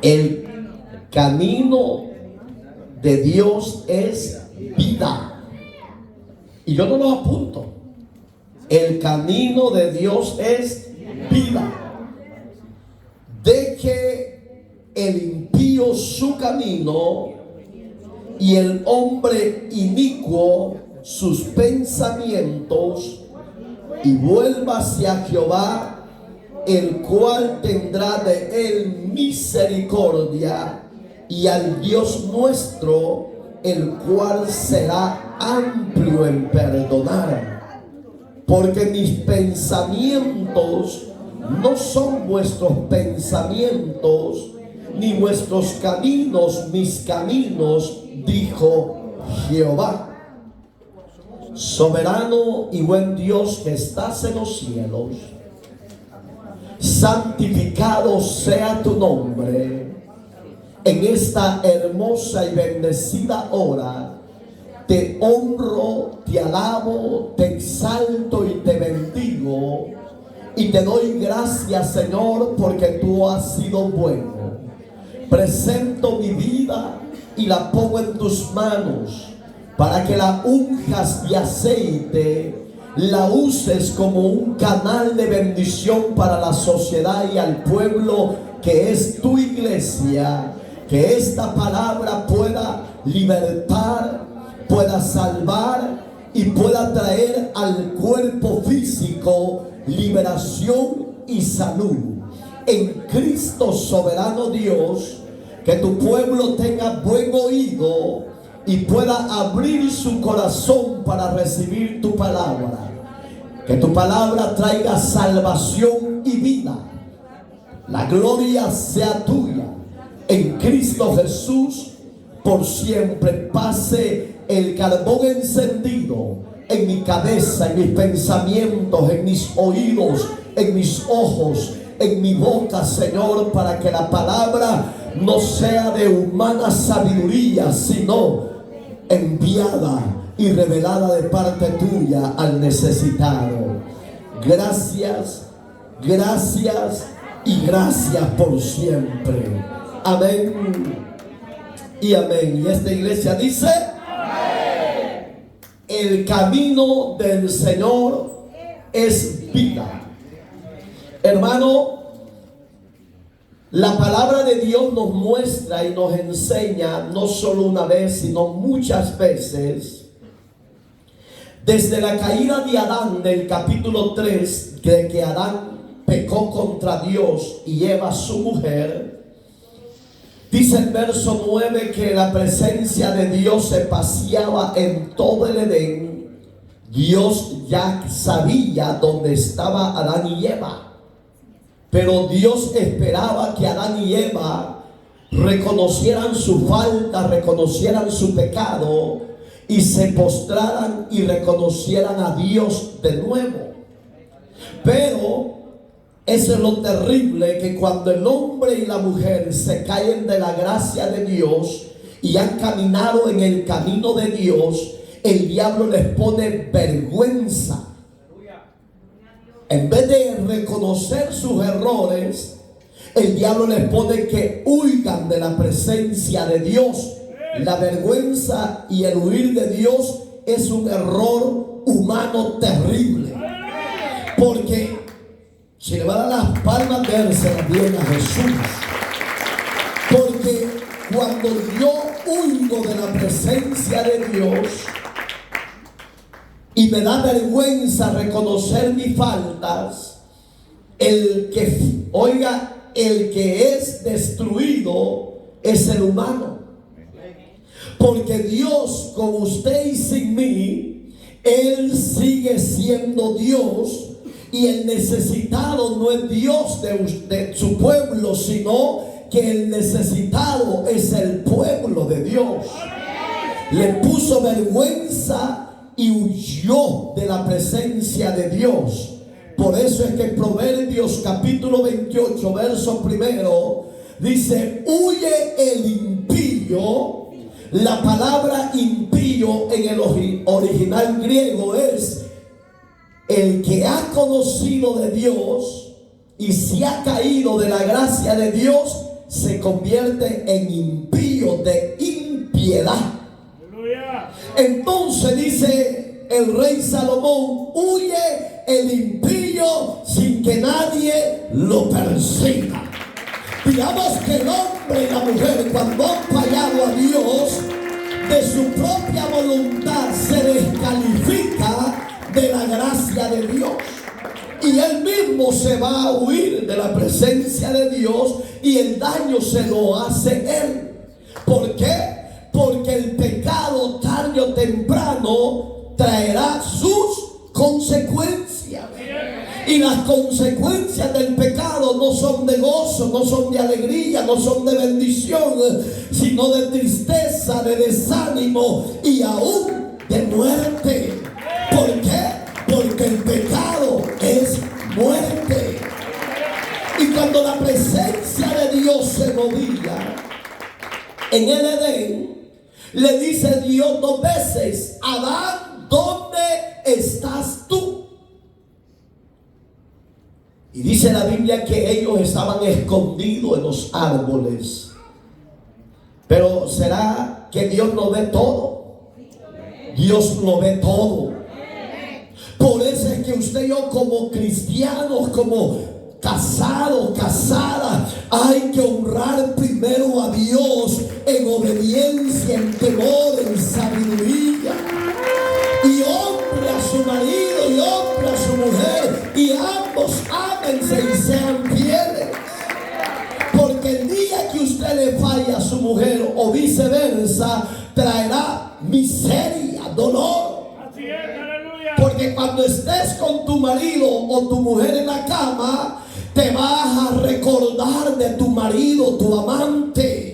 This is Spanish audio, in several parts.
El camino de Dios es vida. Y yo no lo apunto. El camino de Dios es vida. Deje el impío su camino y el hombre inicuo sus pensamientos, y vuelva hacia Jehová, el cual tendrá de él misericordia, y al Dios nuestro, el cual será amplio en perdonar. Porque mis pensamientos no son vuestros pensamientos, ni vuestros caminos mis caminos, dijo Jehová. Soberano y buen Dios que estás en los cielos, santificado sea tu nombre. En esta hermosa y bendecida hora te honro, te alabo, te exalto y te bendigo, y te doy gracias, Señor, porque tú has sido bueno. Presento mi vida y la pongo en tus manos, para que la unjas de aceite, la uses como un canal de bendición para la sociedad y al pueblo que es tu iglesia. Que esta palabra pueda libertar, pueda salvar y pueda traer al cuerpo físico liberación y salud. En Cristo soberano Dios, que tu pueblo tenga buen oído y pueda abrir su corazón para recibir tu palabra. Que tu palabra traiga salvación y vida. La gloria sea tuya. En Cristo Jesús, por siempre. Pase el carbón encendido en mi cabeza, en mis pensamientos, en mis oídos, en mis ojos, en mi boca, Señor, para que la palabra no sea de humana sabiduría, sino enviada y revelada de parte tuya al necesitado. Gracias, gracias y gracias por siempre. Amén y amén. Y esta iglesia dice: amén. El camino del Señor es vida. Hermano, la palabra de Dios nos muestra y nos enseña, no solo una vez, sino muchas veces, desde la caída de Adán, del capítulo 3, de que Adán pecó contra Dios y Eva su mujer. Dice el verso 9 que la presencia de Dios se paseaba en todo el Edén. Dios ya sabía dónde estaba Adán y Eva. Pero Dios esperaba que Adán y Eva reconocieran su falta, reconocieran su pecado y se postraran y reconocieran a Dios de nuevo. Pero eso es lo terrible, que cuando el hombre y la mujer se caen de la gracia de Dios y han caminado en el camino de Dios, el diablo les pone vergüenza. En vez de reconocer sus errores, el diablo les pone que huyan de la presencia de Dios. La vergüenza y el huir de Dios es un error humano terrible. Porque si le van a dar las palmas, dérselas bien a Jesús. Porque cuando yo huyo de la presencia de Dios y me da vergüenza reconocer mis faltas, el que es destruido es el humano. Porque Dios, con usted y sin mí, Él sigue siendo Dios. Y el necesitado no es Dios de su pueblo, sino que el necesitado es el pueblo de Dios. Le puso vergüenza y huyó de la presencia de Dios. Por eso es que Proverbios capítulo 28, verso primero, dice: huye el impío. La palabra impío en el original griego es el que ha conocido de Dios y si ha caído de la gracia de Dios, se convierte en impío, de impiedad. Entonces dice el rey Salomón: huye el impío sin que nadie lo persiga. Digamos que el hombre y la mujer, cuando han fallado a Dios, de su propia voluntad se descalifica de la gracia de Dios, y él mismo se va a huir de la presencia de Dios, y el daño se lo hace él. ¿Por qué? Porque el pecado tarde o temprano traerá sus consecuencias. Y las consecuencias del pecado no son de gozo, no son de alegría, no son de bendición, sino de tristeza, de desánimo y aún de muerte. ¿Por qué? Porque el pecado es muerte. Y cuando la presencia de Dios se movía en el Edén, le dice Dios 2 veces: Adán, ¿dónde estás tú? Y dice la Biblia que ellos estaban escondidos en los árboles. Pero ¿será que Dios no ve todo? Dios lo ve todo. Por eso es que usted y yo, como cristianos, como casados, casadas, hay que honrar primero a Dios en obediencia, en temor, en sabiduría. Y hombre a su marido y hombre a su mujer, y ambos ámense y sean fieles. Porque el día que usted le falle a su mujer o viceversa, traerá miseria, dolor. Así es, aleluya. Porque cuando estés con tu marido o tu mujer en la cama, te vas a recordar de tu marido, tu amante.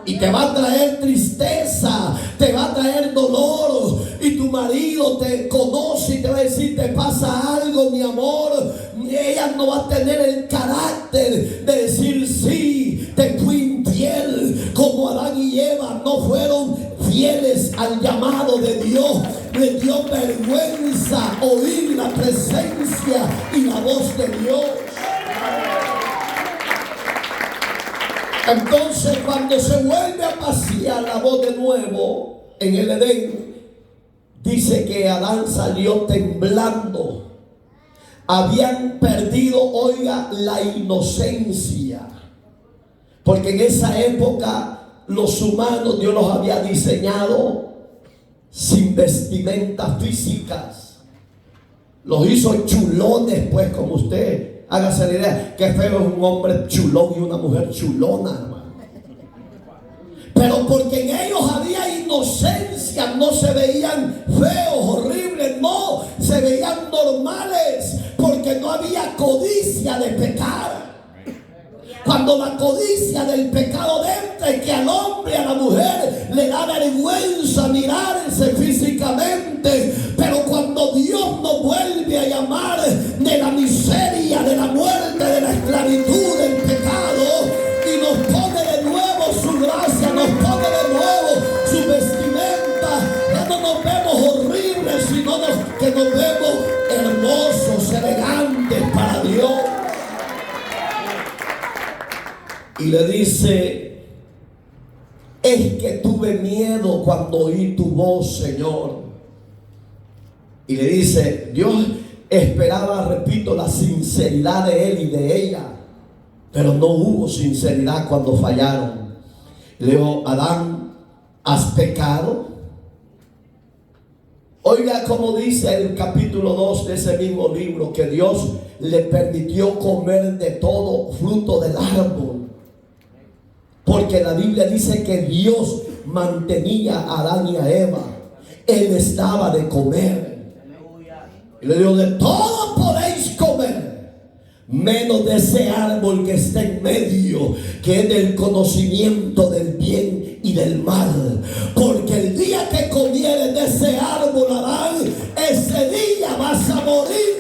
Y te va a traer tristeza, te va a traer dolor. Y tu marido te conoce y te va a decir: te pasa algo, mi amor. Y ella no va a tener el carácter de decir: sí, te fui infiel. Como Adán y Eva no fueron fieles al llamado de Dios. Le dio vergüenza oír la presencia y la voz de Dios. Entonces, cuando se vuelve a pasear la voz de nuevo en el Edén, dice que Adán salió temblando. Habían perdido, oiga, la inocencia. Porque en esa época los humanos Dios los había diseñado sin vestimentas físicas. Los hizo chulones, pues, como usted. Hágase la idea, que feo es un hombre chulón y una mujer chulona, hermano. Pero porque en ellos había inocencia, no se veían feos, horribles, no, se veían normales, porque no había codicia de pecar. Cuando la codicia del pecado entra, y que al hombre y a la mujer le da vergüenza mirarse físicamente, pero cuando Dios nos vuelve a llamar de la miseria, de la muerte, de la esclavitud, del pecado, y nos pone de nuevo su gracia, nos pone de nuevo su vestimenta, ya no nos vemos horribles, sino que nos vemos hermosos, elegantes para Dios. Y le dice: es que tuve miedo cuando oí tu voz, Señor. Y le dice, Dios esperaba, repito, la sinceridad de él y de ella, pero no hubo sinceridad cuando fallaron. Le dijo: Adán, ¿has pecado? Oiga como dice el capítulo 2 de ese mismo libro, que Dios le permitió comer de todo fruto del árbol. Porque la Biblia dice que Dios mantenía a Adán y a Eva. Él les daba de comer. Y le dijo: de todo podéis comer, menos de ese árbol que está en medio, que es del conocimiento del bien y del mal. Porque el día que comieres de ese árbol, Adán, ese día vas a morir.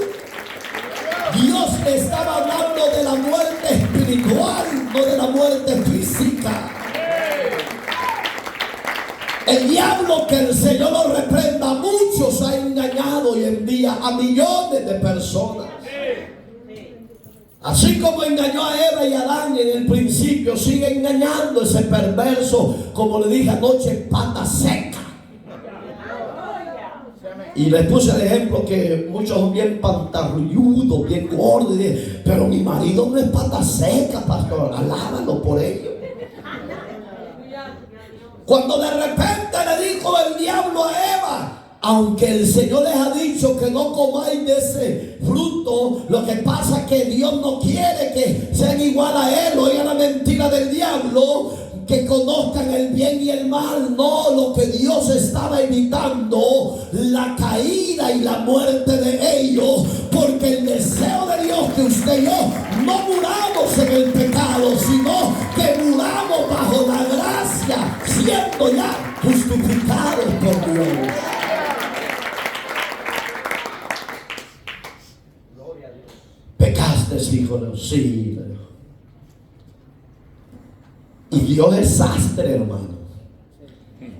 Dios estaba hablando de la muerte espiritual, no de la muerte física. El diablo, que el Señor lo reprenda, muchos ha engañado hoy en día a millones de personas. Así como engañó a Eva y a Adán en el principio, sigue engañando ese perverso, como le dije anoche, pata seca. Y les puse el ejemplo que muchos son bien pantarrulludos, bien gordos, y dije, pero mi marido no es pata seca, pastor, alábalo por ello. Cuando de repente le dijo el diablo a Eva, aunque el Señor les ha dicho que no comáis de ese fruto, lo que pasa es que Dios no quiere que sean igual a Él. Oigan la mentira del diablo, que conozcan el bien y el mal. No, lo que Dios estaba evitando, la caída y la muerte de ellos, porque el deseo de Dios que usted y yo no muramos en el pecado, sino que muramos bajo la gracia, siendo ya justificados por Dios. Pecaste, hijo de Dios. Sí. Y Dios es sastre, hermano.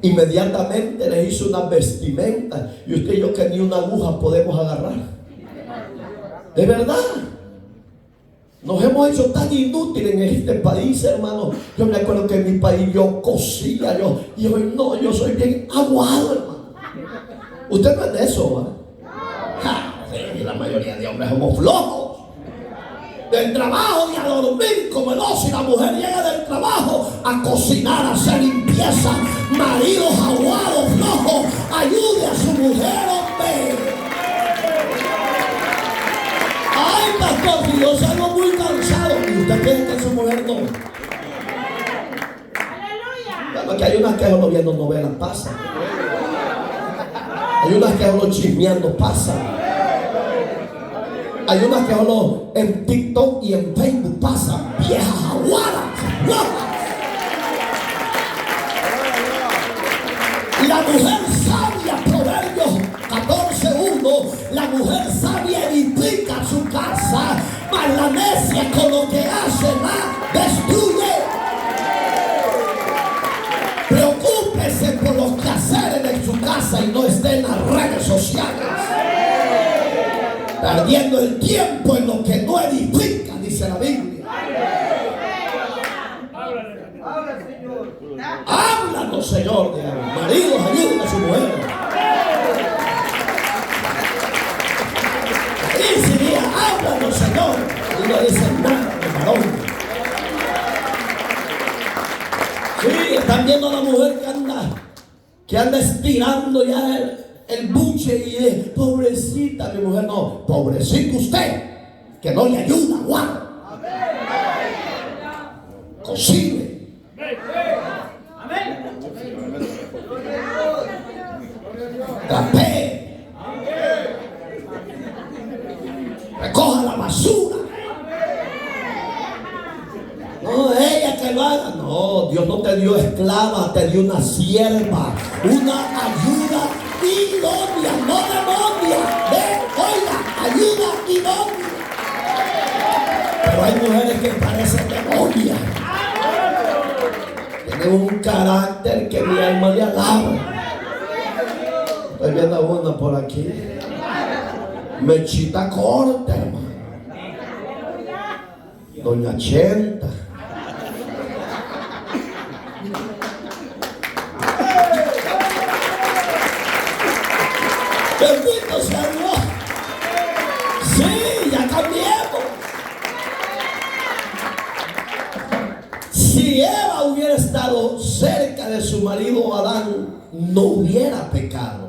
Inmediatamente le hizo una vestimenta. Y usted y yo que ni una aguja podemos agarrar. De verdad. Nos hemos hecho tan inútiles en este país, hermano. Yo me acuerdo que en mi país yo cosía. Y hoy no, yo soy bien aguado, hermano. Usted no es de eso, ¿eh? La mayoría de hombres somos flojos. Del trabajo y a dormir como el oso, y la mujer llega del trabajo a cocinar, a hacer limpieza. Maridos aguados, flojos, ayude a su mujer, hombre. Ay, pastor, si yo salgo muy cansado, y usted piensa que su mujer no. Bueno, que hay unas que solo viendo novelas pasan. Hay unas que solo chismeando pasan. Hay unas que solo en TikTok y en Facebook pasan, viejas aguadas, locas. La mujer sabia, Proverbios 14:1, la mujer sabia edifica su casa, mas la necia con lo que hace la destruye. Preocúpese por los quehaceres de su casa y no esté en las redes sociales, perdiendo el tiempo en lo que no edifica, dice la Biblia. Háblanos, Señor, de maridos, ayuden a su mujer. Y si diga, háblanos, Señor, y no dicen nada de varón. Sí, están viendo a la mujer que anda estirando ya el buche y es pobrecita mi mujer. No, pobrecito usted, que no le ayuda, guau. Cocine. Trapee. Recoja la basura. No, ella que lo haga. No, Dios no te dio esclava, te dio una sierva, una ayuda idónea, no demonia. Oiga, ayuda idónea. Pero hay mujeres que parecen demonias. Tienen un carácter que mi alma le alaba. Estoy viendo una por aquí. Mechita corta, hermano. Doña Chenta. Bendito sea Dios. Sí, ya cambiamos. Si Eva hubiera estado cerca de su marido Adán, no hubiera pecado.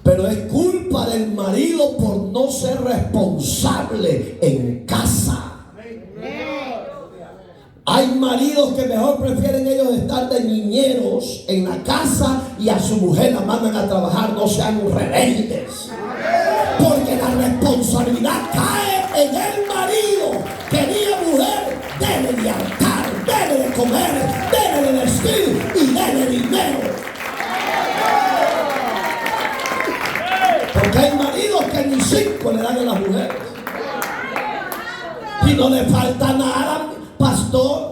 Pero es culpa del marido por no ser responsable en casa. Hay maridos que mejor prefieren ellos estar de niñeros en la casa y a su mujer la mandan a trabajar. No sean rebeldes, porque la responsabilidad cae en el marido. Querida mujer, debe de hartar, debe de comer, debe de vestir y debe dinero. Porque hay maridos que ni 5 le dan a las mujeres y no le falta nada, pastor.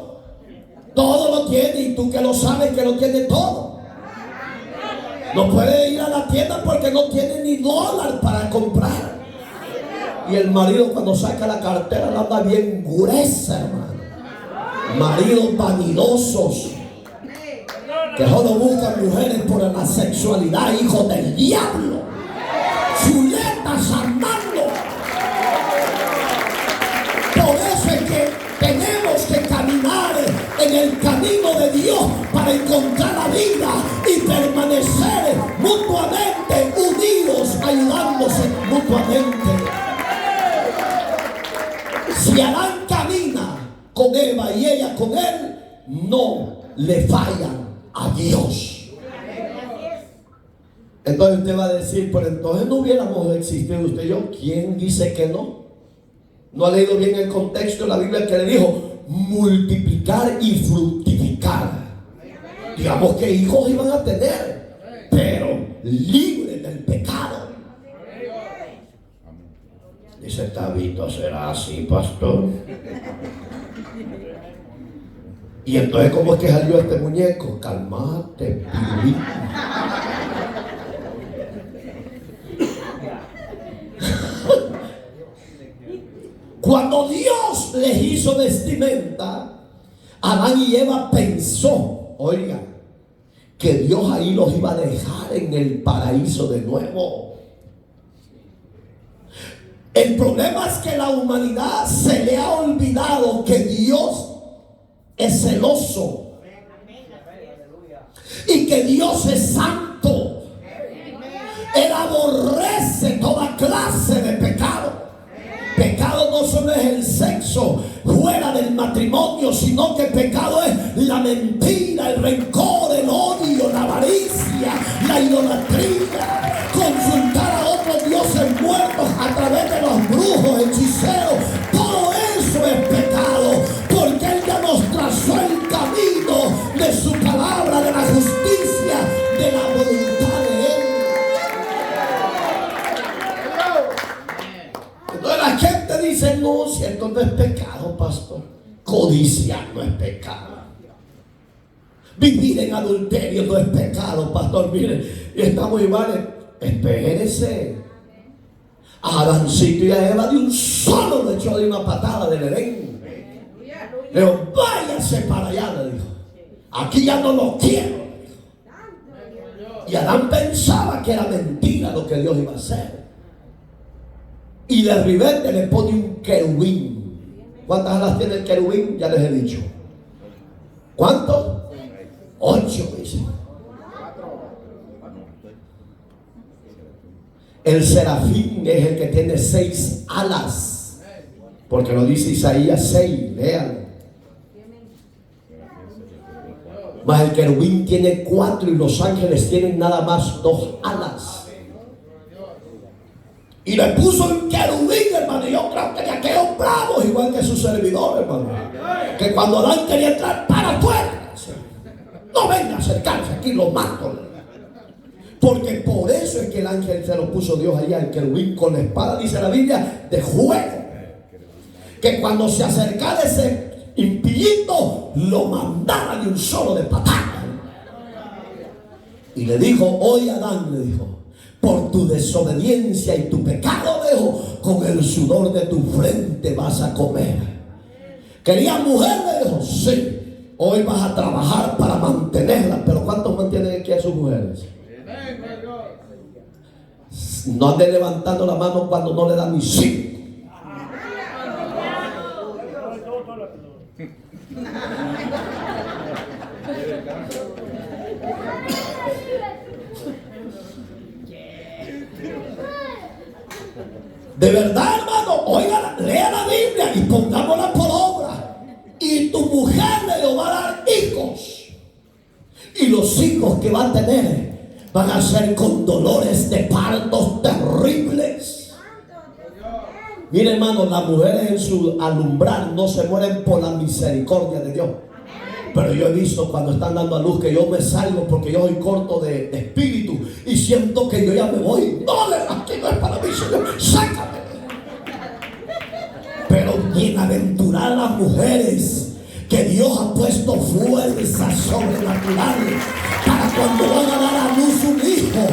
Todo lo tiene, y tú que lo sabes que lo tiene todo. No puede ir a la tienda porque no tiene ni dólar para comprar. Y el marido cuando saca la cartera la anda bien gruesa, hermano. Maridos vanidosos que solo buscan mujeres por la sexualidad, hijos del diablo, chuletas andando. Por eso es que tenemos que caminar en el camino de Dios para encontrar la vida y permanecer mutuamente unidos, ayudándose mutuamente. Si Adán camina con Eva y ella con él, no le fallan a Dios. Entonces usted va a decir, pero entonces no hubiéramos existido usted y yo. ¿Quién dice que no? No ha leído bien el contexto de la Biblia que le dijo multiplicar y fructificar. Digamos que hijos iban a tener, pero libres del pecado. Dice Tabito, ¿será así, pastor? Y entonces, ¿cómo es que salió este muñeco? Calmate, Pilín. Cuando Dios les hizo vestimenta, Adán y Eva pensó, oiga, que Dios ahí los iba a dejar en el paraíso de nuevo. El problema es que la humanidad se le ha olvidado que Dios es celoso y que Dios es santo. Él aborrece toda clase de pecado. Pecado no solo es el sexo fuera del matrimonio, sino que pecado es la mentira, el rencor, el odio, la avaricia, la idolatría, consultar a otros dioses muertos a través de los brujos, hechiceros. Todo eso es pecado, porque Él ya nos trazó el camino de su palabra, de la justicia, de la voluntad de Él. Entonces la gente dice, no, cierto, no es pecado, pastor. Codiciar no es pecado. Vivir en adulterio no es pecado, pastor. Miren, estamos iguales. Espérese. A Adancito y a Eva de un solo le echó de una patada del Edén. Le dijo, váyase para allá, le dijo. Aquí ya no lo quiero. Y Adán pensaba que era mentira lo que Dios iba a hacer. Y de ribete le pone un querubín. ¿Cuántas alas tiene el querubín? Ya les he dicho. ¿Cuántos? 8, dice. El serafín es el que tiene 6 alas. Porque lo dice Isaías 6, léanlo. Mas el querubín tiene 4 y los ángeles tienen nada más 2 alas. Y le puso un querubín, hermano. Y yo creo que ya quedó bravo, igual que su servidor, hermano. Que cuando Adán quería entrar, para afuera. No venga a acercarse, aquí lo mato. Porque por eso es que el ángel se lo puso Dios allá, el querubín con la espada, dice la Biblia, de fuego. Que cuando se acercara ese impío, lo mandaba de un solo de patada. Y le dijo, oye Adán, le dijo, por tu desobediencia y tu pecado, dijo, con el sudor de tu frente vas a comer. ¿Quería mujer? Le dijo, sí. Hoy vas a trabajar para mantenerla. Pero ¿cuántos mantienen aquí a sus mujeres? No anden levantando la mano cuando no le dan ni 5. De verdad, hermano, oiga, lea la Biblia y pongámosla por obra. Y tu mujer le va a dar hijos. Y los hijos que va a tener van a ser con dolores de partos terribles. Mire, hermano, las mujeres en su alumbrar no se mueren por la misericordia de Dios. Pero yo he visto cuando están dando a luz que yo me salgo porque yo soy corto de espíritu y siento que yo ya me voy. No, aquí no es para mí, Señor, sácame. Pero bienaventuradas las mujeres que Dios ha puesto fuerza sobrenatural para cuando van a dar a luz un hijo,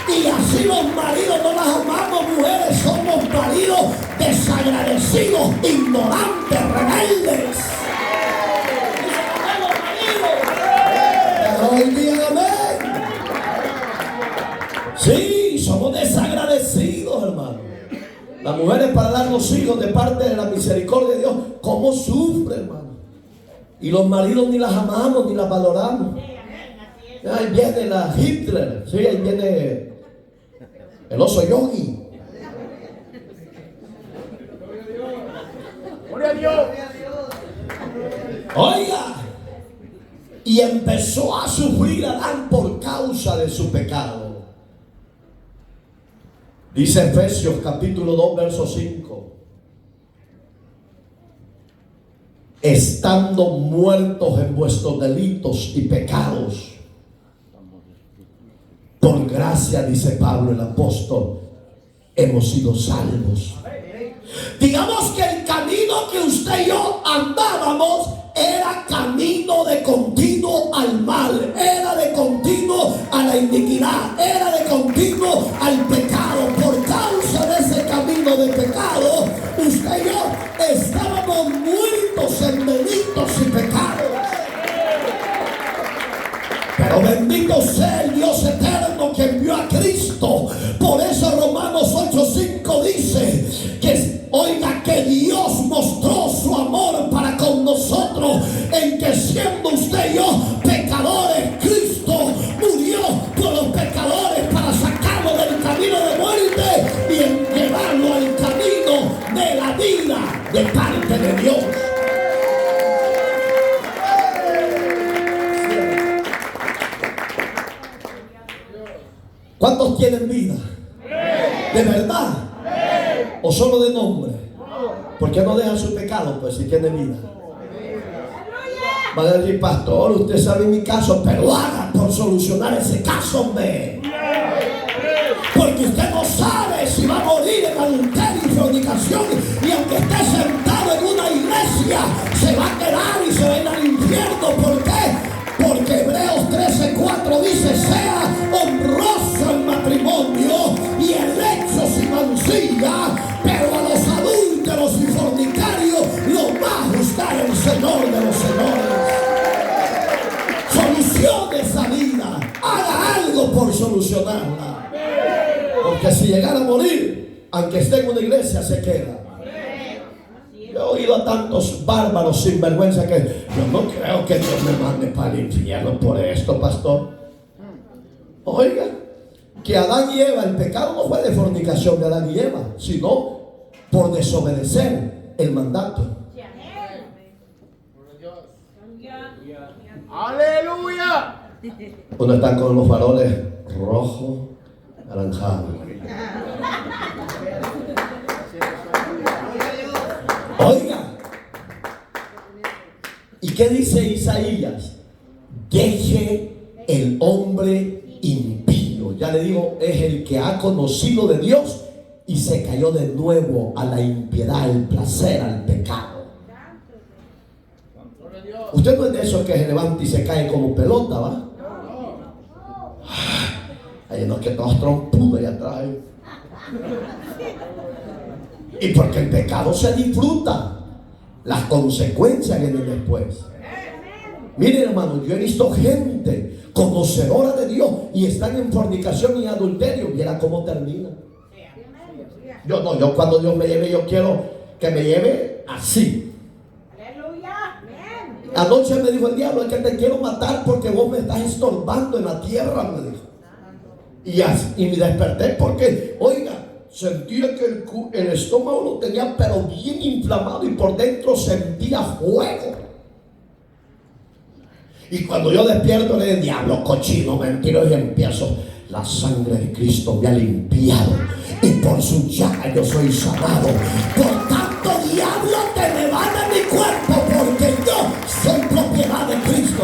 Y así los maridos no las amamos, mujeres, somos maridos desagradecidos, ignorantes, rebeldes. Hoy día, amén. Sí, somos desagradecidos, hermano. Las mujeres, para darnos hijos de parte de la misericordia de Dios, ¿cómo sufren, hermano? Y los maridos ni las amamos ni las valoramos. Ahí viene la Hitler, sí, ahí viene el oso yogi. ¡Gloria a Dios! Oiga, y empezó a sufrir Adán por causa de su pecado. Dice Efesios capítulo 2, verso 5. Estando muertos en vuestros delitos y pecados, por gracia, dice Pablo el apóstol, hemos sido salvos. Digamos que el camino que usted y yo andábamos era camino de continuo al mal, era de continuo a la iniquidad, era de continuo al pecado. Por causa de ese camino de pecado, usted y yo estábamos muertos en delitos y pecados. Pero bendito sea el Dios eterno que envió a Cristo. Por eso Romanos 8:5 dice que, oiga, que Dios mostró su amor para con nosotros en que, siendo usted y yo pecadores, Cristo murió por los pecadores para sacarlo del camino de muerte y en llevarlo al camino de la vida de parte de Dios. ¿Cuántos tienen vida? ¿De verdad? ¿O solo de nombre? ¿Por qué no dejan su pecado? Pues si tiene vida. Van a decir, pastor, usted sabe mi caso, pero haga por solucionar ese caso, hombre. Porque usted no sabe si va a morir en adulterio y fornicación, y aunque esté sentado en una iglesia, se va a quedar y se va a ir al infierno. ¿Por qué? Porque Hebreos 13:4 dice, sea honroso el matrimonio y el hecho sin mancilla, pero a los adúlteros y fornicarios lo va a juzgar el Señor de los señores. Solucione esa vida, haga algo por solucionarla. Porque si llegara a morir, aunque esté en una iglesia, se queda. Yo he oído a tantos bárbaros sinvergüenza que yo no creo que Dios me mande para el infierno por esto, pastor. Oiga, que Adán y Eva, el pecado no fue de fornicación de Adán y Eva, sino por desobedecer el mandato. ¡Aleluya! ¿Dónde están con los faroles rojo, anaranjado? Oiga, ¿y qué dice Isaías? Deje el hombre impío. Ya le digo, es el que ha conocido de Dios y se cayó de nuevo a la impiedad, al placer, al pecado. Usted no es de esos que se levanta y se cae como pelota, ¿va? Hay unos que todos trompudos allá atrás. Y porque el pecado se disfruta, las consecuencias vienen después. Miren, hermano, yo he visto gente conocedora de Dios y están en fornicación y adulterio. Viera cómo termina. Yo cuando Dios me lleve, yo quiero que me lleve así. Anoche me dijo el diablo, es que te quiero matar porque vos me estás estorbando en la tierra, me dijo. Y me desperté porque, oiga, sentía que el estómago lo tenía pero bien inflamado y por dentro sentía fuego. Y cuando yo despierto le digo, diablo, cochino, mentiroso, y empiezo, la sangre de Cristo me ha limpiado y por su llaga yo soy sanado. Por tanto, diablo, te me va de mi cuerpo porque yo soy propiedad de Cristo.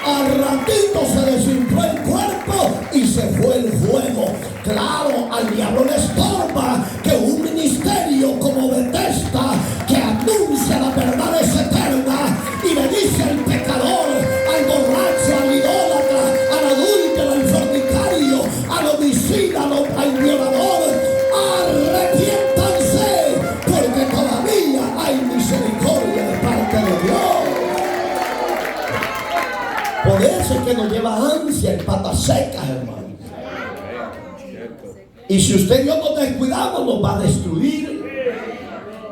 Al ratito se desinfló el cuerpo y se fue el fuego. Claro, al diablo le estorba que un ministerio como Bethesda, que anuncia la verdad es eterna y le dice al pecador, al borracho, al idólatra, al adúltero, al fornicario, al homicida, Por eso es que nos lleva ansia en patas secas, hermano. Y si usted y yo nos descuidamos, nos va a destruir.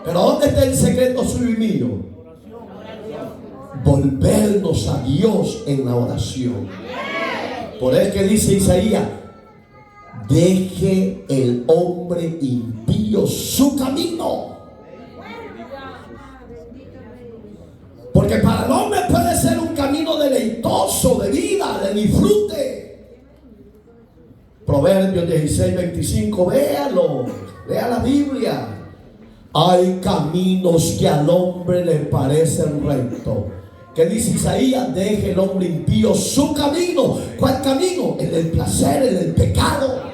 Pero ¿dónde está el secreto suyo y mío? Volvernos a Dios en la oración. Por eso que dice Isaías: deje el hombre impío su camino. Porque para el hombre puede ser un camino deleitoso, de vida, de disfrute. Proverbios 16:25, véalo, lea la Biblia. Hay caminos que al hombre le parecen rectos. ¿Qué dice Isaías? Deje el hombre impío su camino. ¿Cuál camino? El del placer, el del pecado.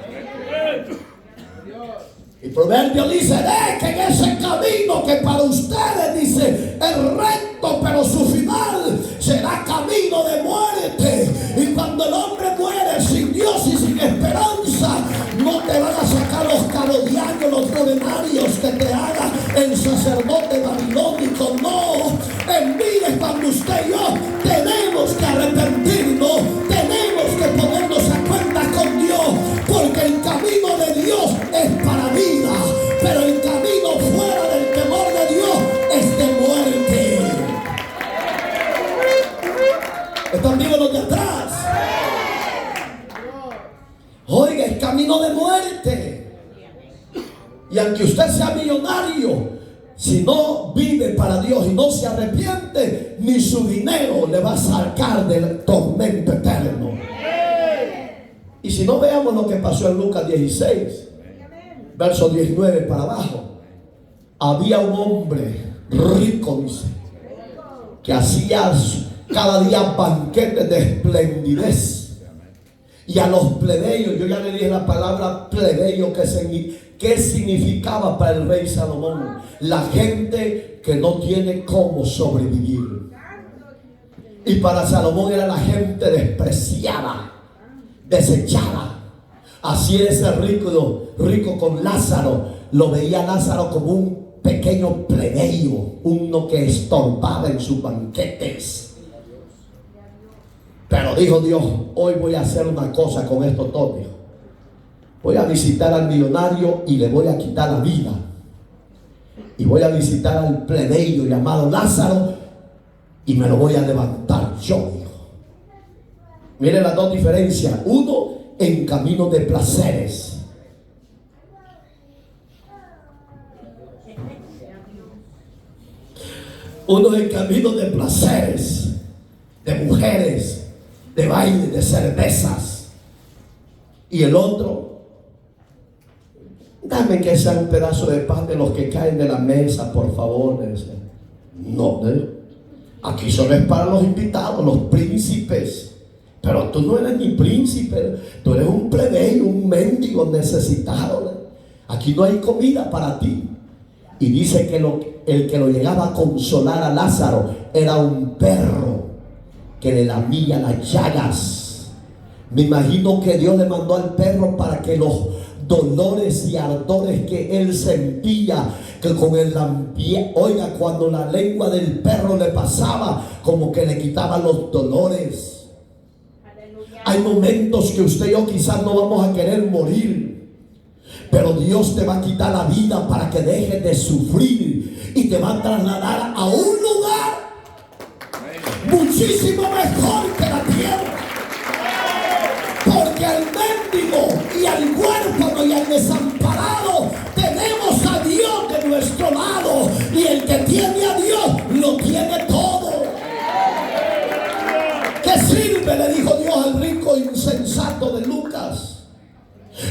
Y Proverbio dice: dejen ese camino que para ustedes, dice, es recto, pero su final será camino de muerte. Y cuando el hombre muere sin Dios y sin esperanza, no te van a sacar los carodianos, los novenarios que te haga el sacerdote babilónico. No, en vida es cuando usted y yo tenemos que arrepentirnos, tenemos que ponernos a cuenta con Dios, porque el camino de Dios es para vida, pero el camino fuera del temor de Dios es de muerte. ¿Están vivos los de atrás? Oiga, es camino de muerte. Y aunque usted sea millonario, si no vive para Dios y no se arrepiente, ni su dinero le va a sacar del tormento eterno. Y si no, veamos lo que pasó en Lucas 16, verso 19 para abajo. Había un hombre rico, dice, que hacía cada día banquetes de esplendidez. Y a los plebeyos, yo ya le dije la palabra plebeyo, ¿qué significaba para el rey Salomón? La gente que no tiene cómo sobrevivir. Y para Salomón era la gente despreciada, desechada. Así ese rico con Lázaro, lo veía Lázaro como un pequeño plebeyo, uno que estorbaba en sus banquetes. Pero dijo Dios: hoy voy a hacer una cosa con esto todo. Voy a visitar al millonario y le voy a quitar la vida. Y voy a visitar al plebeyo llamado Lázaro y me lo voy a levantar yo, hijo. Miren las dos diferencias. Uno en camino de placeres. Uno en camino de placeres, de mujeres, de baile, de cervezas. Y el otro: dame que sea un pedazo de pan de los que caen de la mesa, por favor. No, aquí solo es para los invitados, los príncipes. Pero tú no eres ni príncipe, tú eres un plebeyo, un mendigo necesitado. Aquí no hay comida para ti. Y dice que el que lo llegaba a consolar a Lázaro era un perro que le lamía las llagas. Me imagino que Dios le mandó al perro para que los dolores y ardores que él sentía, que con el oiga, cuando la lengua del perro le pasaba, como que le quitaba los dolores. Aleluya. Hay momentos que usted y yo quizás no vamos a querer morir, pero Dios te va a quitar la vida para que dejes de sufrir y te va a trasladar a un lugar muchísimo mejor que la tierra. Porque al mendigo y al huérfano y al desamparado tenemos a Dios de nuestro lado, y el que tiene a Dios lo tiene todo. ¿Qué sirve, le dijo Dios al rico insensato de Lucas,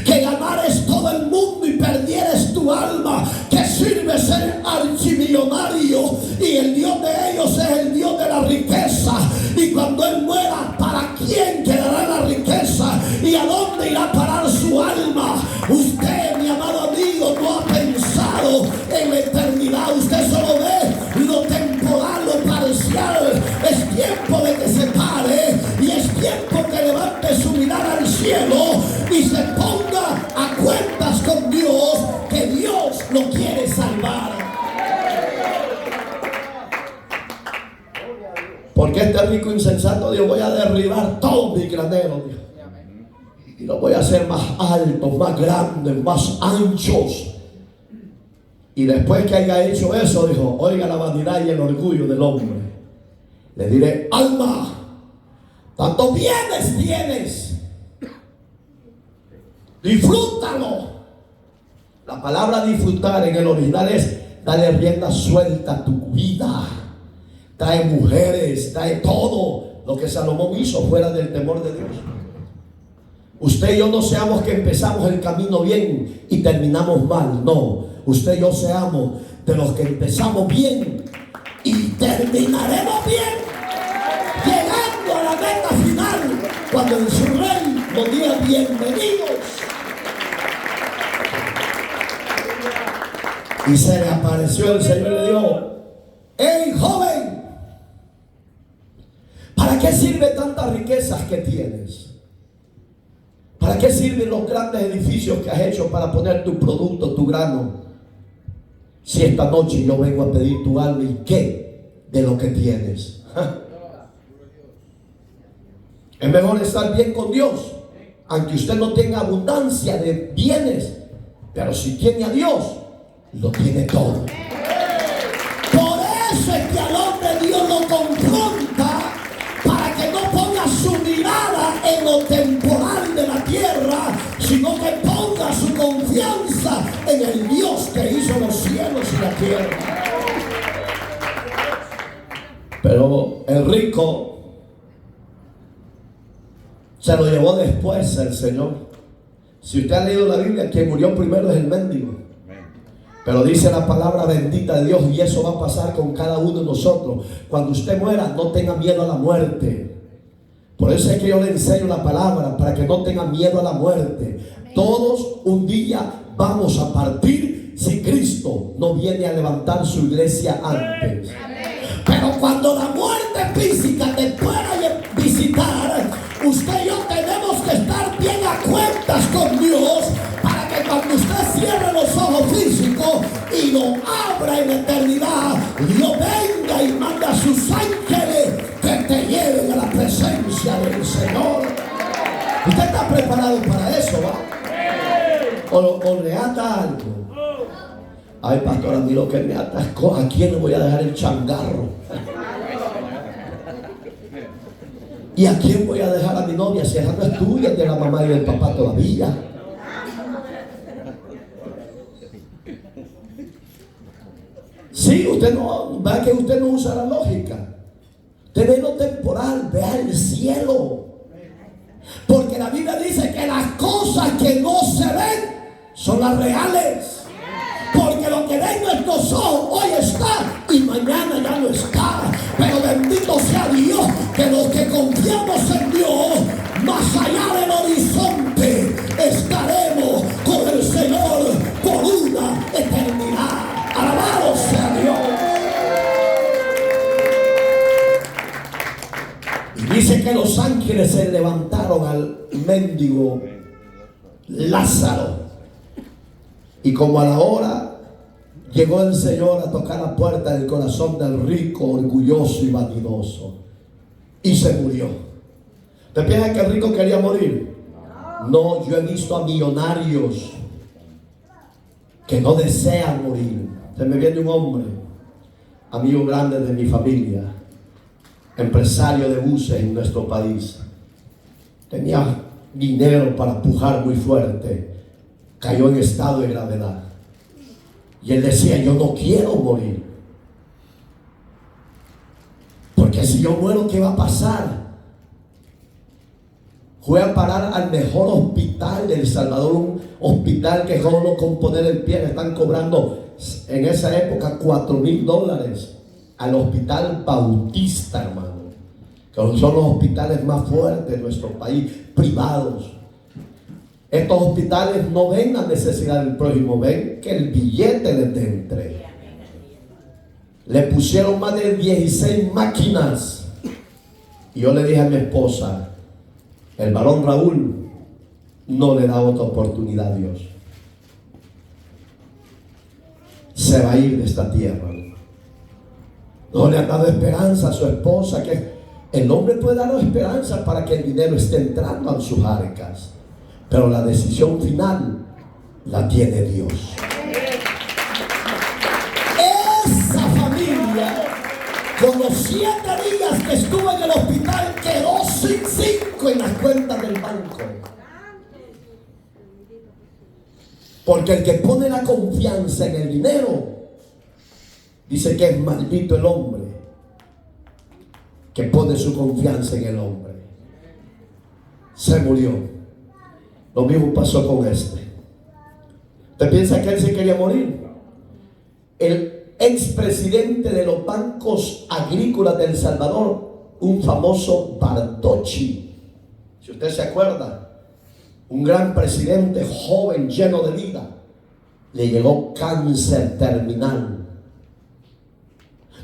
que ganares todo el mundo y perdieres tu alma? ¿Qué sirve ser archimillonario y el Dios de ellos es el Dios de la riqueza? Y cuando él muera, ¿para quién quedará la riqueza? ¿Y a dónde irá a parar su alma? Usted, mi amado amigo, no ha pensado en la eternidad. Usted solo ve lo temporal, lo parcial. Es tiempo de que se pare y es tiempo que levante su mirada al cielo y se ponga a cuentas con Dios, que Dios lo quiere salvar. Porque este rico insensato dijo: voy a derribar todo mi granero, dijo, y lo voy a hacer más altos, más grandes, más anchos. Y después que haya hecho eso, dijo: oiga la vanidad y el orgullo del hombre. Le diré: alma, tantos bienes tienes, disfrútalo. La palabra disfrutar en el original es darle rienda suelta a tu vida. Trae mujeres, trae todo lo que Salomón hizo fuera del temor de Dios. Usted y yo no seamos que empezamos el camino bien y terminamos mal. No, usted y yo seamos de los que empezamos bien y terminaremos bien, llegando a la meta final, cuando en su rey nos diga: bienvenidos. Y se le apareció el Señor y le dijo: hey joven, ¿para qué sirve tantas riquezas que tienes? ¿Para qué sirven los grandes edificios que has hecho para poner tu producto, tu grano? Si esta noche yo vengo a pedir tu alma, ¿y qué de lo que tienes? Es mejor estar bien con Dios, aunque usted no tenga abundancia de bienes, pero si tiene a Dios, lo tiene todo. Por eso es que al hombre Dios lo confronta, para que no ponga su mirada en lo temporal de la tierra, sino que ponga su confianza en el Dios que hizo los cielos y la tierra. Pero el rico se lo llevó después el Señor. Si usted ha leído la Biblia, quien murió primero es el mendigo. Pero dice la palabra bendita de Dios, y eso va a pasar con cada uno de nosotros. Cuando usted muera, no tenga miedo a la muerte. Por eso es que yo le enseño la palabra, para que no tenga miedo a la muerte. Todos un día vamos a partir si Cristo no viene a levantar su iglesia antes. Pero cuando la muerte física te pueda visitar, usted y yo tenemos que estar bien a cuentas con Dios, para que cuando usted cierre los ojos físicos y lo abra en la eternidad, Dios venga y manda a sus ángeles que te lleven a la presencia del Señor. ¿Usted está preparado para eso, va? ¿O le ata algo? Ay, pastor, a mí lo que me ata es: ¿a quién le voy a dejar el changarro? ¿Y a quién voy a dejar a mi novia? Si esa no es tuya, es de la mamá y del papá todavía. Sí, usted no, va que usted no usa la lógica. Usted ve lo temporal, vea el cielo. Porque la Biblia dice que las cosas que no se ven son las reales. Porque lo que ven nuestros ojos hoy está y mañana ya no está. Pero bendito sea Dios, que los que confiamos en Dios, más allá del horizonte, estaremos con el Señor por una eternidad. Alabado sea Dios. Y dice que los ángeles se levantaron al mendigo Lázaro. Y como a la hora, llegó el Señor a tocar la puerta del corazón del rico, orgulloso y vanidoso. Y se murió. ¿Te piensas que el rico quería morir? No, yo he visto a millonarios que no desean morir. Se me viene un hombre, amigo grande de mi familia, empresario de buses en nuestro país. Tenía dinero para pujar muy fuerte. Cayó en estado de gravedad. Y él decía: yo no quiero morir. Porque si yo muero, ¿qué va a pasar? Fue a parar al mejor hospital de El Salvador, un hospital que solo con poner el pie le están cobrando en esa época $4,000 al Hospital Bautista, hermano, que son los hospitales más fuertes de nuestro país, privados. Estos hospitales no ven la necesidad del prójimo, ven que el billete les entre. Le pusieron más de 16 máquinas. Y yo le dije a mi esposa: el varón Raúl no le da otra oportunidad a Dios. Se va a ir de esta tierra. No le han dado esperanza a su esposa. Que el hombre puede dar esperanza para que el dinero esté entrando en sus arcas, pero la decisión final la tiene Dios. Esa familia, con los 7 días que estuvo en el hospital, quedó sin 5 en las cuentas del banco. Porque el que pone la confianza en el dinero, dice que es maldito el hombre que pone su confianza en el hombre. Se murió. Lo mismo pasó con este. ¿Usted piensa que él se quería morir? El expresidente de los bancos agrícolas de El Salvador, un famoso Bardocchi, si usted se acuerda, un gran presidente, joven, lleno de vida, le llegó cáncer terminal.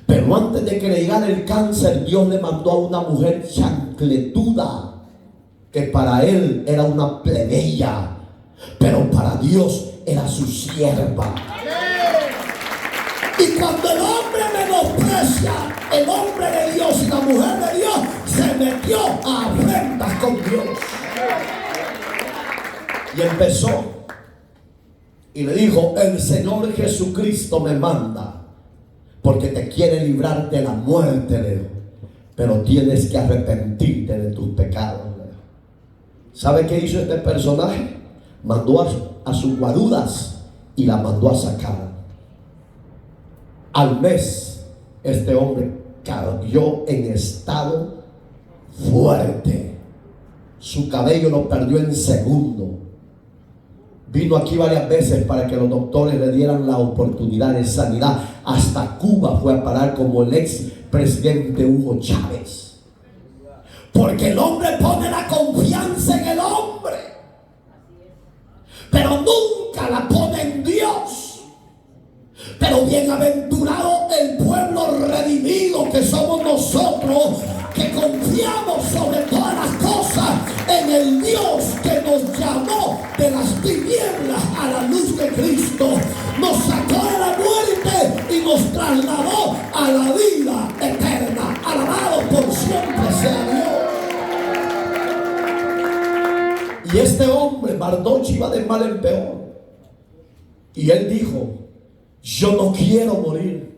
Pero antes de que le llegara el cáncer, Dios le mandó a una mujer chancletuda, que para él era una plebeya, pero para Dios era su sierva. Y cuando el hombre menosprecia, el hombre de Dios y la mujer de Dios se metió a afrentas con Dios. Y empezó y le dijo: el Señor Jesucristo me manda porque te quiere librar de la muerte, Leo, pero tienes que arrepentirte de tus pecados, Leo. ¿Sabe qué hizo este personaje? Mandó a sus guarudas y la mandó a sacar. Al mes, este hombre cayó en estado fuerte. Su cabello lo perdió en segundo. Vino aquí varias veces para que los doctores le dieran la oportunidad de sanidad. Hasta Cuba fue a parar, como el ex presidente Hugo Chávez. Porque el hombre pone la confianza en el hombre, pero nunca la pone en Dios. Pero bienaventurado el pueblo redimido que somos nosotros, que confiamos sobre todas las cosas en el Dios que nos llamó de las tinieblas a la luz de Cristo, nos sacó de la muerte y nos trasladó a la vida eterna. Alabado por siempre sea Dios. Y este hombre, Bardocchi, iba de mal en peor. Y él dijo: yo no quiero morir.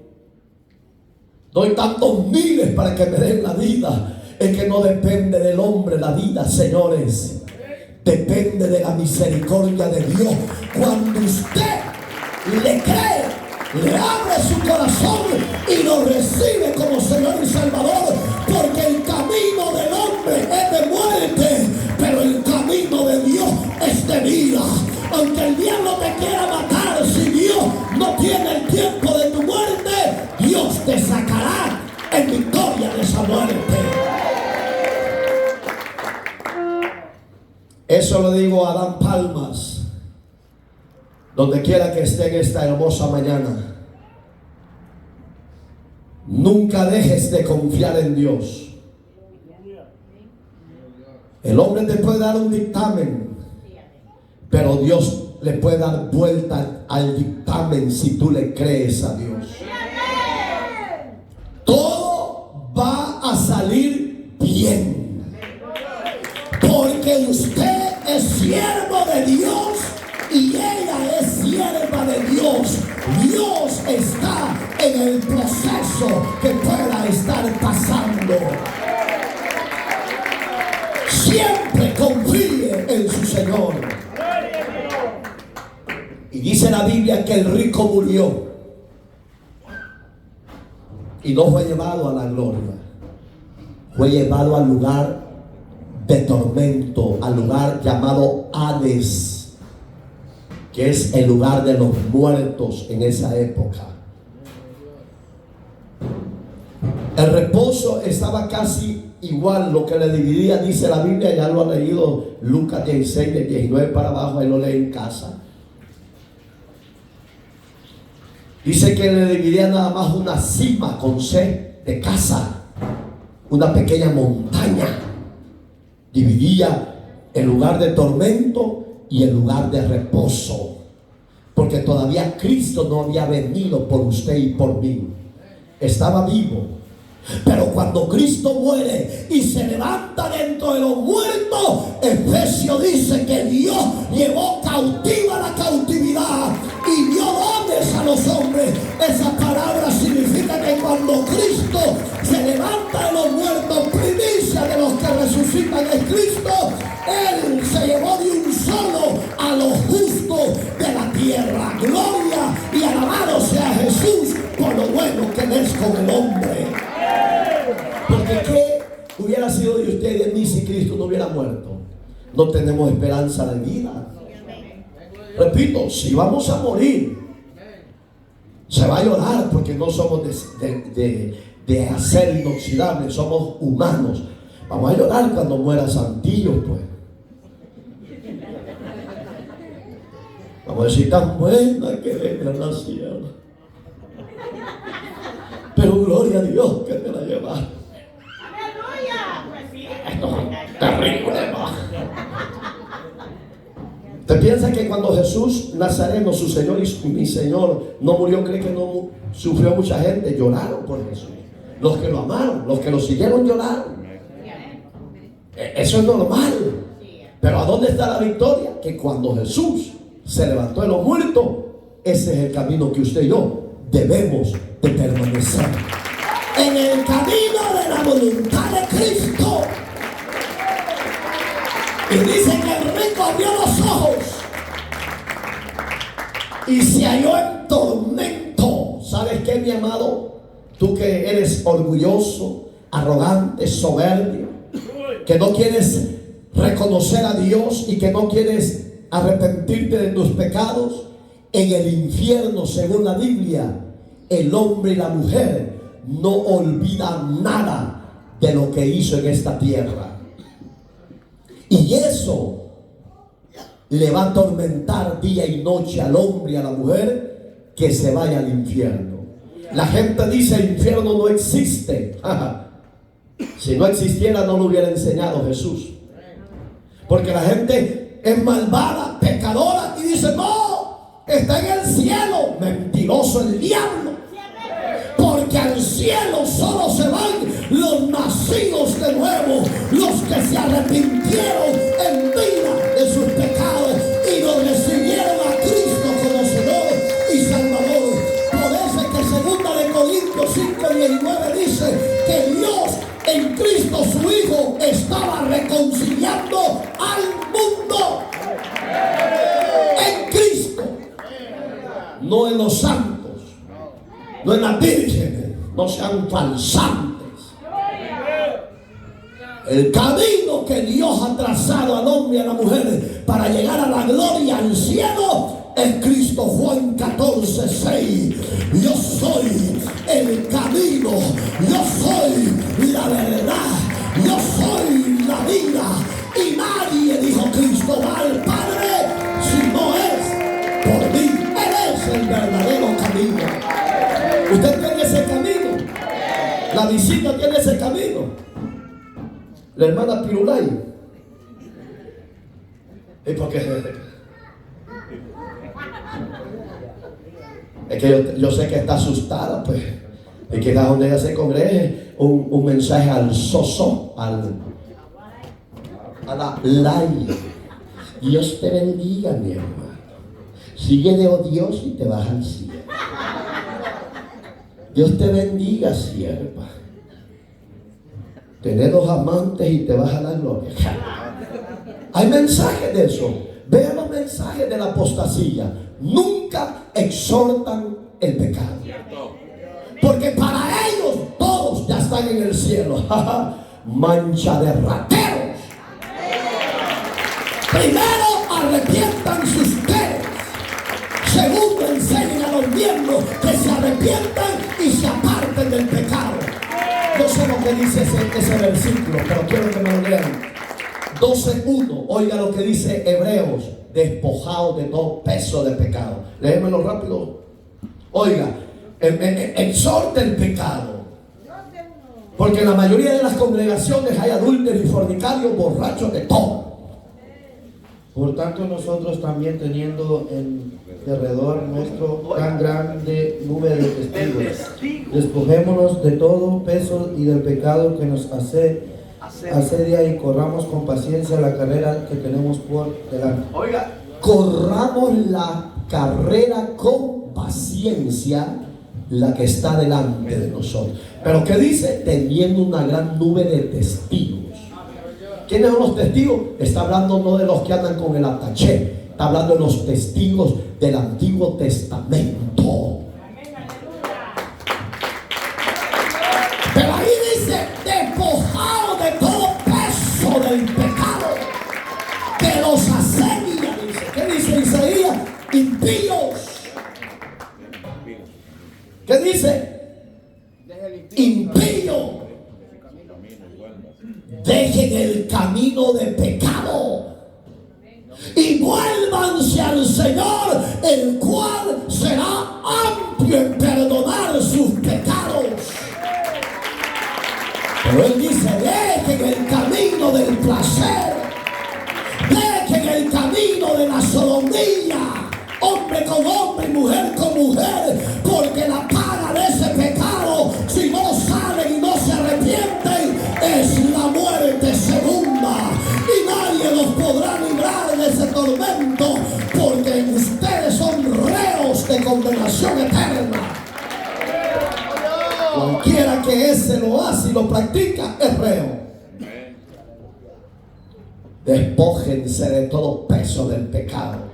Doy tantos miles para que me den la vida. Es que no depende del hombre la vida, señores. Depende de la misericordia de Dios. Cuando usted le cree, le abre su corazón y lo recibe como Señor y Salvador. Porque el camino del hombre es de muerte, pero el camino de Dios es de vida. Aunque el diablo te quiera matar, si Dios no tiene el tiempo de tu muerte, Dios te sacará en victoria de esa muerte. Eso lo digo a Adán Palmas, donde quiera que esté en esta hermosa mañana. Nunca dejes de confiar en Dios. El hombre te puede dar un dictamen, pero Dios le puede dar vuelta al dictamen si tú le crees a Dios. Todo va a salir bien, porque usted es siervo de Dios y ella es sierva de Dios. Dios está en el proceso que pueda estar pasando. Siempre confíe en su Señor. Y dice la Biblia que el rico murió y no fue llevado a la gloria, fue llevado al lugar de tormento, al lugar llamado Hades, que es el lugar de los muertos en esa época. El reposo estaba casi igual. Lo que le dividía, dice la Biblia, ya lo ha leído Lucas 16, de 19 para abajo, ahí lo lee en casa. Dice que le dividía nada más una cima con C de casa, una pequeña montaña. Dividía el lugar de tormento y el lugar de reposo, porque todavía Cristo no había venido por usted y por mí. estaba vivo. Pero cuando Cristo muere y se levanta dentro de los muertos, Efesios dice que Dios llevó cautiva la cautividad y dio dones a los hombres. Esa palabra significa que cuando Cristo se levanta de los muertos, primicia de los que resucitan es Cristo. Él se llevó de un solo a los justos de la tierra. Gloria y alabado sea Jesús por lo bueno que Él es con el hombre. Porque ¿qué hubiera sido de usted y de mí si Cristo no hubiera muerto? No tenemos esperanza de vida. Repito, si vamos a morir, se va a llorar porque no somos de acero inoxidable, somos humanos. Vamos a llorar cuando muera Santillo, pues. Vamos a decir, tan buena que era la sierra. Pero gloria a Dios que te la llevaste. Esto es terrible, ¿no? ¿Usted piensa que cuando Jesús Nazareno, su Señor y mi Señor, no murió, cree que no sufrió mucha gente? Lloraron por Jesús. Los que lo amaron, los que lo siguieron lloraron. Eso es normal. Pero ¿a dónde está la victoria? Que cuando Jesús se levantó de los muertos, ese es el camino que usted y yo debemos de permanecer. En el camino de la voluntad de Cristo. Y dice que el rico abrió los ojos y se halló en tormento. ¿Sabes qué, mi amado? Tú que eres orgulloso, arrogante, soberbio, que no quieres reconocer a Dios y que no quieres arrepentirte de tus pecados, en el infierno, según la Biblia, el hombre y la mujer no olvidan nada de lo que hizo en esta tierra. Y eso le va a atormentar día y noche al hombre y a la mujer que se vaya al infierno. La gente dice el infierno no existe. Si no existiera no lo hubiera enseñado Jesús. Porque la gente es malvada, pecadora y dice no, está en el cielo. Mentiroso el diablo. Porque al cielo solo se van los nacidos de nuevo, los que se arrepintieron en vida de sus pecados y los recibieron a Cristo como Señor y Salvador. Por eso es que 2 Corintios 5:19 dice que Dios en Cristo su Hijo estaba reconciliando al mundo. En Cristo, no en los santos, no en las vírgenes, no sean falsantes. El camino que Dios ha trazado al hombre y a la mujer para llegar a la gloria al cielo es Cristo. Juan 14:6. Yo soy el camino, yo soy la verdad, yo soy la vida, y nadie, dijo Cristo, va al Padre si no es por mí. Él es el verdadero camino. Usted tiene ese camino. La visita tiene ese camino. La hermana Pirulay. ¿Y por qué? Es que yo sé que está asustada, pues. Y que donde ella se congregue, un mensaje al soso, a la lay. Dios te bendiga, mi hermano. Síguele, oh Dios, y te vas al cielo. Dios te bendiga, sierva. Tener 2 amantes y te vas a la gloria. Hay mensajes de eso. Vean los mensajes de la apostasía. Nunca exhortan el pecado. Porque para ellos todos ya están en el cielo. Mancha de rateros. Primero arrepiéntanse ustedes. Segundo, enseñen a los miembros que se arrepientan y se aparten del pecado. No sé lo que dice ese versículo, pero quiero que me lo lean. 12:1. Oiga lo que dice Hebreos: despojados de todo peso de pecado. Léemelo rápido. Oiga, exhorta el pecado. Porque en la mayoría de las congregaciones hay adúlteros y fornicarios, borrachos de todo. Por tanto, nosotros también, teniendo en derredor nuestro tan grande nube de testigos, despojémonos de todo peso y del pecado que nos asedia, y corramos con paciencia la carrera que tenemos por delante. Oiga, corramos la carrera con paciencia, la que está delante de nosotros. Pero ¿qué dice? Teniendo una gran nube de testigos. ¿Quiénes son los testigos? Está hablando no de los que andan con el ataché, está hablando de los testigos del Antiguo Testamento. Pero ahí dice, despojado de todo peso del pecado que los asedia. Dice. ¿Qué dice Isaías? Impíos. ¿Qué dice? Impío. Dejen el camino de pecado y vuélvanse al Señor, el cual será amplio en perdonar sus pecados. Pero Él dice, dejen el camino del placer, dejen el camino de la sodomía, hombre con hombre, mujer con mujer, porque la paga de ese pecado, si no salen y no se arrepienten, es la muerte segunda, y nadie los podrá librar de ese tormento, porque ustedes son reos de condenación eterna. Cualquiera que ese lo hace y lo practica es reo. Despójense de todo peso del pecado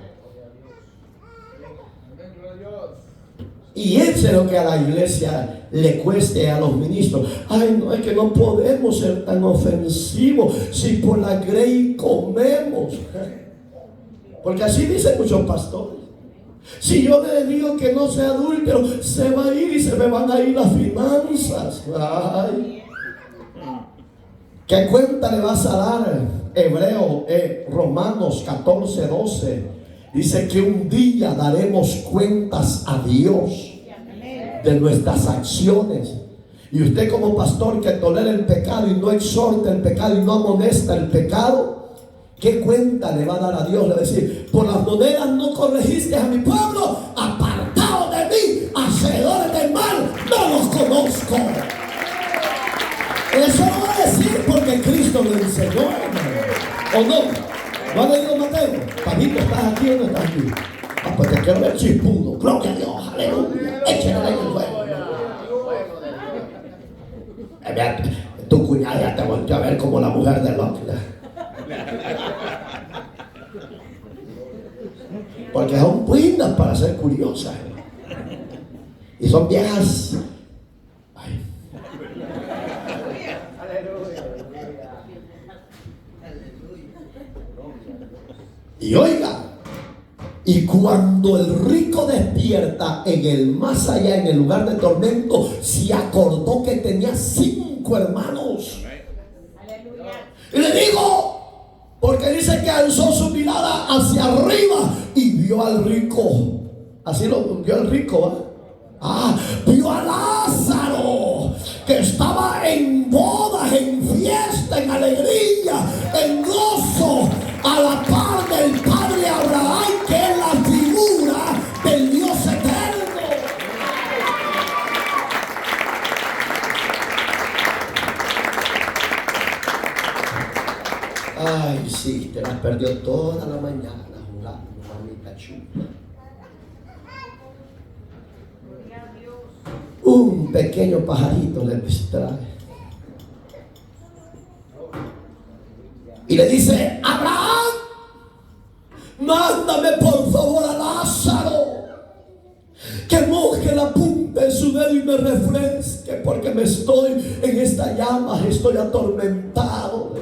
y éche lo que a la iglesia le cueste, a los ministros. Ay, no, es que no podemos ser tan ofensivos si por la grey comemos. Porque así dicen muchos pastores. Si yo le digo que no sea adúltero, se va a ir y se me van a ir las finanzas. Ay. ¿Qué cuenta le vas a dar? Romanos 14:12. Dice que un día daremos cuentas a Dios de nuestras acciones. Y usted como pastor que tolera el pecado y no exhorta el pecado y no amonesta el pecado, ¿qué cuenta le va a dar a Dios? Le va a decir, por las monedas no corregiste a mi pueblo, apartados de mí, hacedores del mal, no los conozco. Eso lo va a decir porque Cristo lo enseñó, hermano. ¿O no? ¿No ha leído Mateo? Pabito, ¿estás aquí o no estás aquí? Ah, pues te quiero ver chispudo. Gloria a Dios, aleluya. Échale en el fuego. Tu cuñada ya te volvió a ver como la mujer de Lot. Porque son buenas para ser curiosas. Y son viejas. Ay. Y oiga, y cuando el rico despierta en el más allá, en el lugar de tormento, se acordó que tenía 5 hermanos. Y le digo, porque dice que alzó su mirada hacia arriba y vio al rico. Así lo vio al rico, ¿va? Vio a Lázaro, que estaba en bodas, en fiesta, en alegría, en gozo, a la par del padre Abraham, que es la figura del Dios eterno. Ay, sí, te la perdió toda la mañana jugando, mamita chula. Un pequeño pajarito le distrae. Y le dice, Abraham, mándame por favor a Lázaro, que moje la punta de su dedo y me refresque, porque me estoy en esta llama, estoy atormentado.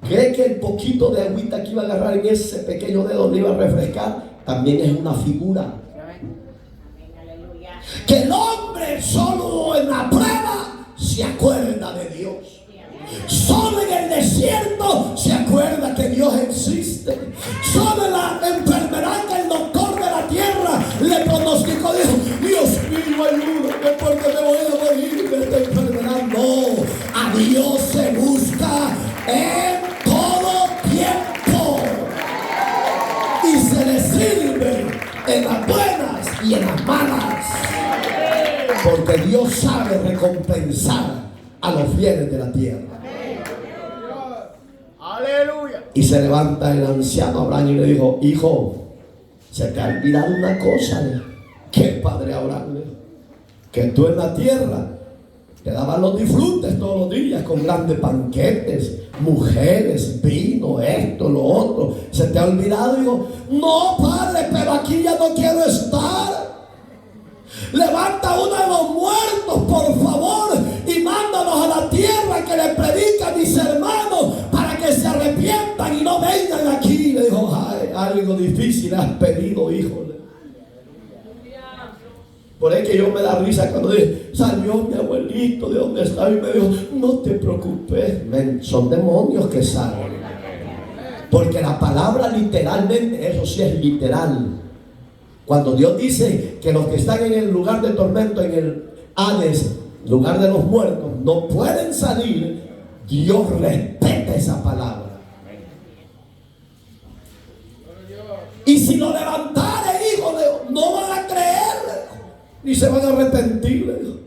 ¿Cree que el poquito de agüita que iba a agarrar en ese pequeño dedo le iba a refrescar? También es una figura. Que el hombre solo en la prueba se acuerda de Dios. Solo en el desierto se acuerda que Dios existe. Solo en la enfermedad que el doctor de la tierra le pronosticó, dijo, Dios mío, ayúdame porque me voy a morir de esta enfermedad. No, a Dios se busca en todo tiempo. Dios sabe recompensar a los fieles de la tierra. Aleluya. Y se levanta el anciano Abraham y le dijo: hijo, se te ha olvidado una cosa. ¿Qué, padre Abraham? Que tú en la tierra te daban los disfrutes todos los días con grandes banquetes, mujeres, vino, esto, lo otro. ¿Se te ha olvidado? Digo, no, padre, pero aquí ya no quiero estar. Levanta a uno de los muertos, por favor, y mándanos a la tierra que le predica a mis hermanos para que se arrepientan y no vengan aquí. Le dijo: ay, algo difícil has pedido, hijo. Por ahí que yo me da risa cuando dice: salió mi abuelito de donde estaba y me dijo: no te preocupes. Son demonios que salen. Porque la palabra literalmente, eso sí es literal. Cuando Dios dice que los que están en el lugar de tormento, en el Hades, lugar de los muertos, no pueden salir, Dios respeta esa palabra. Y si lo levantare, hijo, no van a creer, ni se van a arrepentir.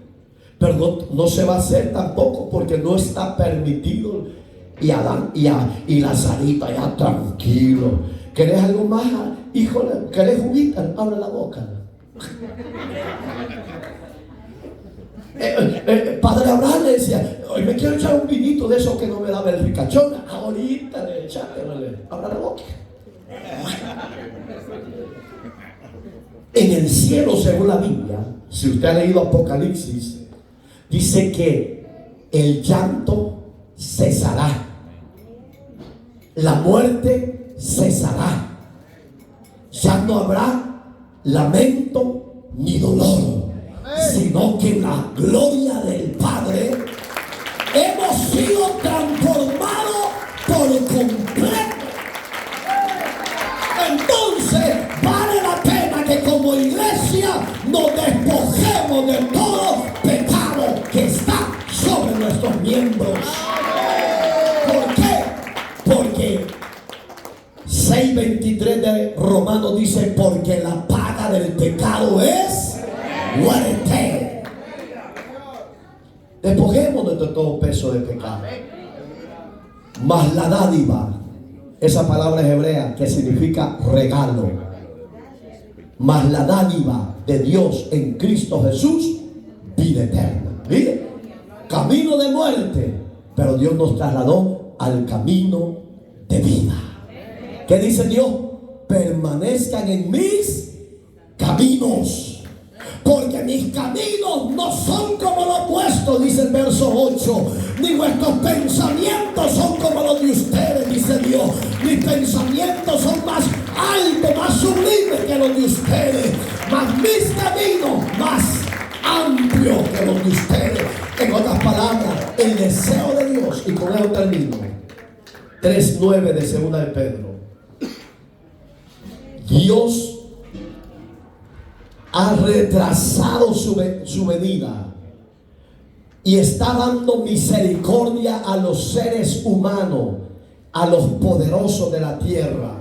Pero no se va a hacer tampoco, porque no está permitido. Y Adán y Lazarito allá tranquilo. ¿Querés algo más, hijo? ¿Querés juguito? Abre la boca. Padre Abraham le decía: hoy me quiero echar un vinito de esos que no me daba el ricachón. Ahorita le echaste, abre la boca. En el cielo, según la Biblia, si usted ha leído Apocalipsis, dice que el llanto cesará, la muerte cesará, ya no habrá lamento ni dolor, sino que en la gloria del Padre hemos sido transformados por completo. Entonces vale la pena que como iglesia nos despojemos de todo pecado que está sobre nuestros miembros. ¿Por qué? Porque 6:23 de Romanos dice: porque la paga del pecado es muerte. Despojémonos de todo peso de pecado. Mas la dádiva, esa palabra es hebrea que significa regalo. Mas la dádiva de Dios en Cristo Jesús, vida eterna. Mire, camino de muerte, pero Dios nos trasladó al camino de vida. ¿Qué dice Dios? Permanezcan en mis caminos, porque mis caminos no son como los vuestros, dice el verso 8, ni vuestros pensamientos son como los de ustedes, dice Dios. Mis pensamientos son más altos, más sublimes que los de ustedes, mas mis caminos más amplios que los de ustedes. En otras palabras, el deseo de Dios, y con eso termino, 3:9 de segunda de Pedro. Dios ha retrasado su venida y está dando misericordia a los seres humanos, a los poderosos de la tierra,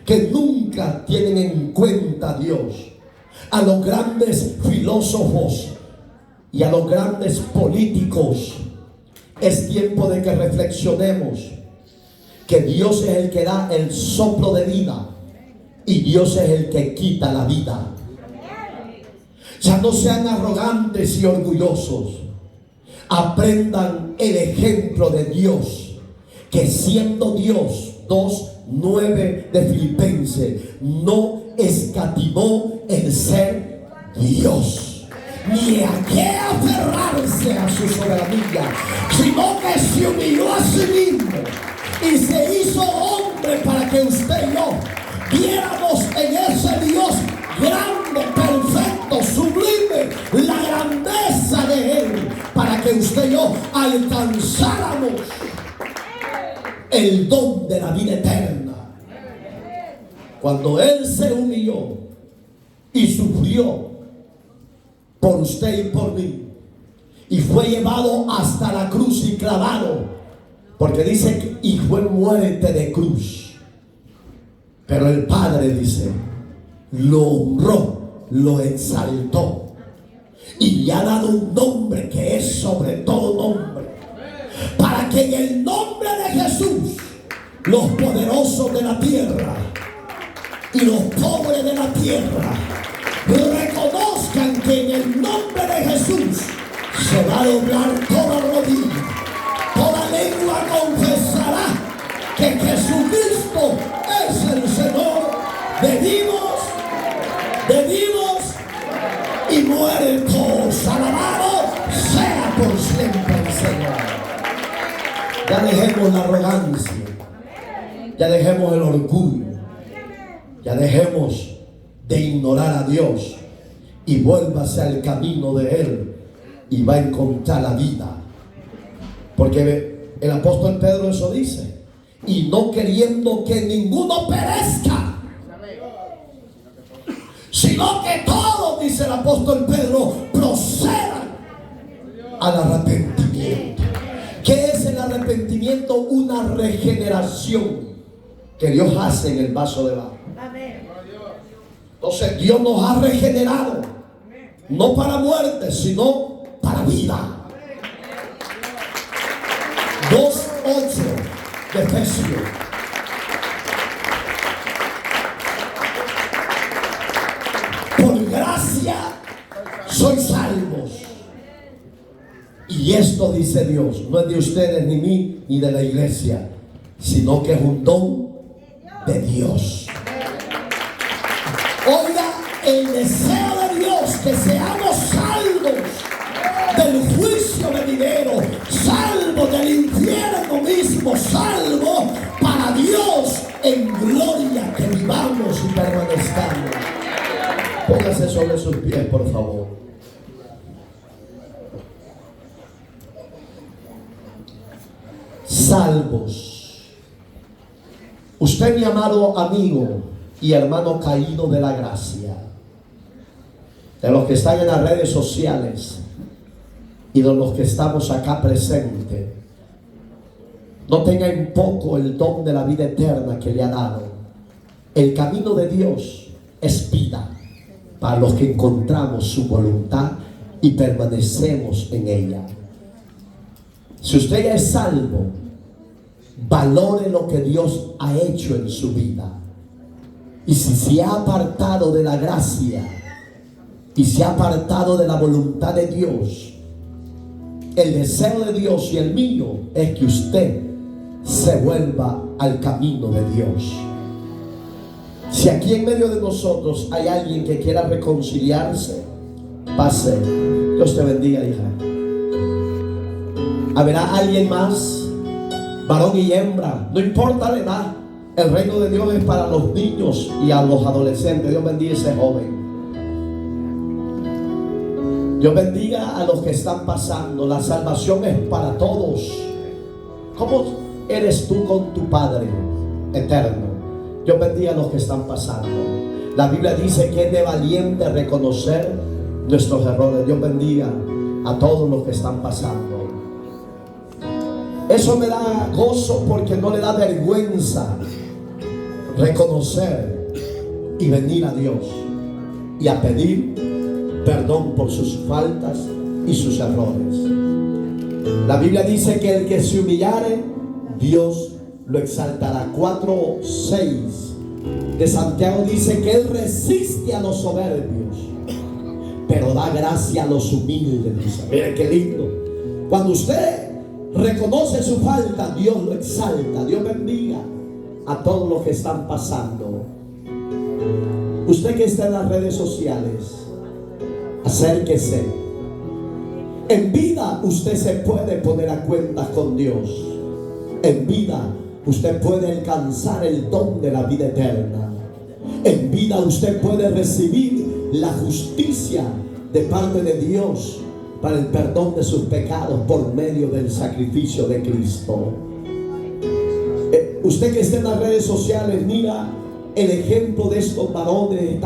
que nunca tienen en cuenta a Dios, a los grandes filósofos y a los grandes políticos. Es tiempo de que reflexionemos que Dios es el que da el soplo de vida y Dios es el que quita la vida. Ya no sean arrogantes y orgullosos. Aprendan el ejemplo de Dios, que siendo Dios, 2:9 de Filipenses, no escatimó el ser Dios, ni a qué aferrarse a su soberanía, sino que se humilló a sí mismo y se hizo hombre para que usted y yo viéramos en ese Dios grande, perfecto, sublime, la grandeza de Él, para que usted y yo alcanzáramos el don de la vida eterna. Cuando Él se humilló y sufrió por usted y por mí, y fue llevado hasta la cruz y clavado, porque dice que y fue muerte de cruz. Pero el Padre dice, lo honró, lo exaltó. y le ha dado un nombre que es sobre todo nombre, para que en el nombre de Jesús los poderosos de la tierra y los pobres de la tierra reconozcan que en el nombre de Jesús se va a doblar toda rodilla, toda lengua confesará que Jesucristo es el Señor de vivos y muertos. Alabado sea por siempre el Señor. Ya dejemos la arrogancia, ya dejemos el orgullo, ya dejemos de ignorar a Dios y vuélvase al camino de Él y va a encontrar la vida. Porque el apóstol Pedro eso dice: y no queriendo que ninguno perezca, sino que todos, dice el apóstol Pedro, procedan al arrepentimiento. ¿Qué es el arrepentimiento? Una regeneración que Dios hace en el vaso de barro. Entonces Dios nos ha regenerado, no para muerte, sino para vida. 2:8 de Efesios. Por gracia sois salvos. Y esto, dice Dios, no es de ustedes, ni mí, ni de la iglesia, sino que es un don de Dios. Oiga, el deseo de Dios que seamos salvos del juicio venidero, salvos del infierno mismo, salvos para Dios en gloria, que vivamos y permanezcamos. Póngase sobre sus pies, por favor. Salvos. Usted, mi amado amigo y hermano caído de la gracia, de los que están en las redes sociales y de los que estamos acá presentes, no tenga en poco el don de la vida eterna que le ha dado. El camino de Dios es vida para los que encontramos su voluntad y permanecemos en ella. Si usted ya es salvo, valore lo que Dios ha hecho en su vida. Y si se ha apartado de la gracia y se ha apartado de la voluntad de Dios, el deseo de Dios y el mío es que usted se vuelva al camino de Dios. Si aquí en medio de nosotros hay alguien que quiera reconciliarse, pase. Dios te bendiga, hija. ¿Habrá alguien más? Varón y hembra, no importa la edad. El reino de Dios es para los niños y a los adolescentes. Dios bendiga a ese joven. Dios bendiga a los que están pasando. La salvación es para todos. ¿Cómo eres tú con tu Padre eterno? Dios bendiga a los que están pasando. La Biblia dice que es de valiente reconocer nuestros errores. Dios bendiga a todos los que están pasando. Eso me da gozo porque no le da vergüenza reconocer y venir a Dios y a pedir perdón por sus faltas y sus errores. La Biblia dice que el que se humillare, Dios lo exaltará. 4:6 de Santiago dice que Él resiste a los soberbios, pero da gracia a los humildes. Miren qué lindo. Cuando usted reconoce su falta, Dios lo exalta. Dios bendiga a todos los que están pasando. Usted que está en las redes sociales, acérquese. En vida usted se puede poner a cuentas con Dios. En vida usted puede alcanzar el don de la vida eterna. En vida usted puede recibir la justicia de parte de Dios para el perdón de sus pecados por medio del sacrificio de Cristo. Usted que está en las redes sociales, mira el ejemplo de estos varones,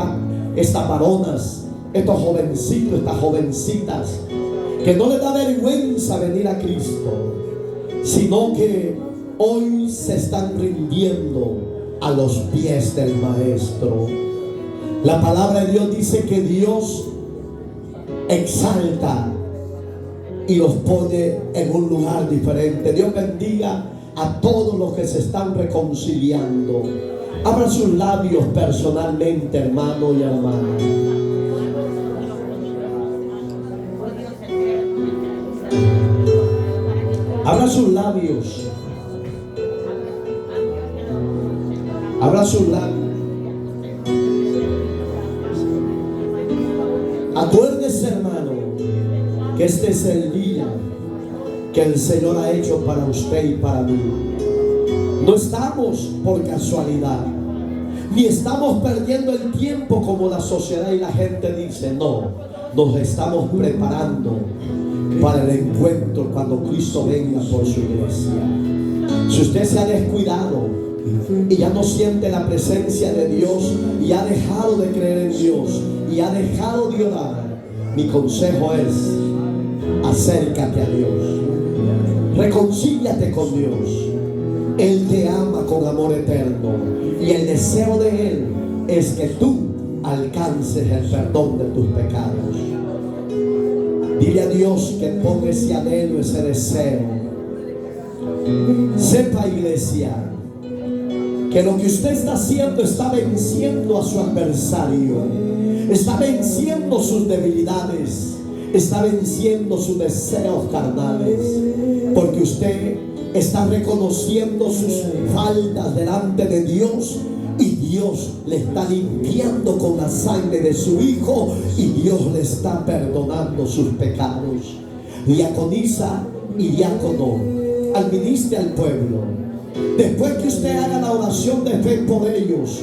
estas varonas, estos jovencitos, estas jovencitas, que no les da vergüenza venir a Cristo, sino que hoy se están rindiendo a los pies del Maestro. La palabra de Dios dice que Dios exalta y los pone en un lugar diferente. Dios bendiga a todos los que se están reconciliando. Abra sus labios personalmente, hermano y hermana. Abra sus labios. Abra sus labios. Acuérdese, hermano, que este es el día que el Señor ha hecho para usted y para mí. No estamos por casualidad, ni estamos perdiendo el tiempo como la sociedad y la gente dice. No, nos estamos preparando para el encuentro cuando Cristo venga por su iglesia. Si usted se ha descuidado y ya no siente la presencia de Dios y ha dejado de creer en Dios y ha dejado de orar, mi consejo es: acércate a Dios, reconcíliate con Dios. Él te ama con amor eterno y el deseo de Él es que tú alcances el perdón de tus pecados. Dile a Dios que ponga ese anhelo, ese deseo. Sepa, iglesia, que lo que usted está haciendo está venciendo a su adversario, está venciendo sus debilidades, está venciendo sus deseos carnales, porque usted está reconociendo sus faltas delante de Dios y Dios le está limpiando con la sangre de su Hijo y Dios le está perdonando sus pecados. Diaconisa y diácono, administre al pueblo. Después que usted haga la oración de fe por ellos,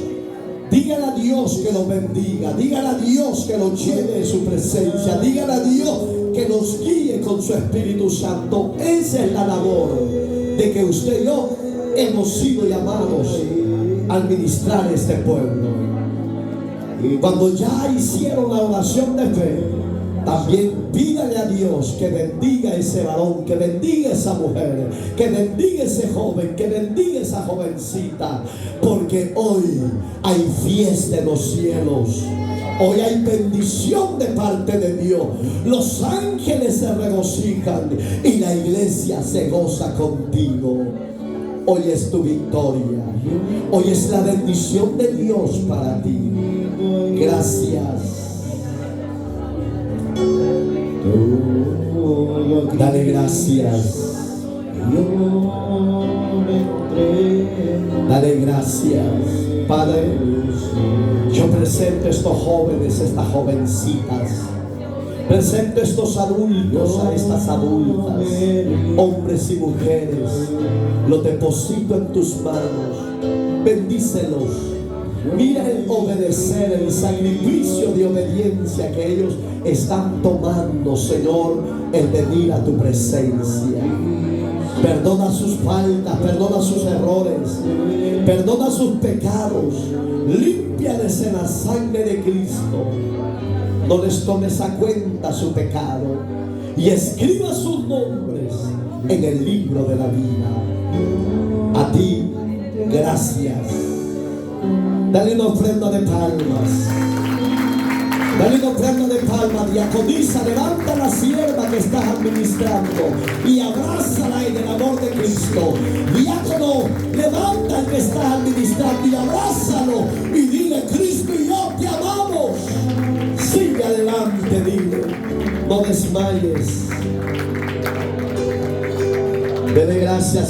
dígale a Dios que los bendiga, dígale a Dios que los lleve de su presencia, dígale a Dios que los guíe con su Espíritu Santo. Esa es la labor de que usted y yo hemos sido llamados a administrar este pueblo. Y cuando ya hicieron la oración de fe, también pídale a Dios que bendiga a ese varón, que bendiga a esa mujer, que bendiga a ese joven, que bendiga a esa jovencita, porque hoy hay fiesta en los cielos. Hoy hay bendición de parte de Dios. Los ángeles se regocijan y la iglesia se goza contigo. Hoy es tu victoria. Hoy es la bendición de Dios para ti. Gracias. Dale gracias. Dale gracias, Padre. Yo presento a estos jóvenes, estas jovencitas. Presento a estos adultos, a estas adultas, hombres y mujeres. Los deposito en tus manos. Bendícelos. Mira el obedecer, el sacrificio de obediencia que ellos están tomando, Señor, el venir a tu presencia. Perdona sus faltas, perdona sus errores, perdona sus pecados. Límpiales en la sangre de Cristo. No les tomes a cuenta su pecado y escriba sus nombres en el libro de la vida. A ti, gracias. Dale una ofrenda de palmas. Dale una ofrenda de palmas. Diaconisa, levanta la sierva que estás administrando y abrázala en el amor de Cristo. Diácono, levanta al que estás administrando y abrázalo y dile: Cristo y yo te amamos. Sigue adelante, dile. No desmayes. Dele gracias.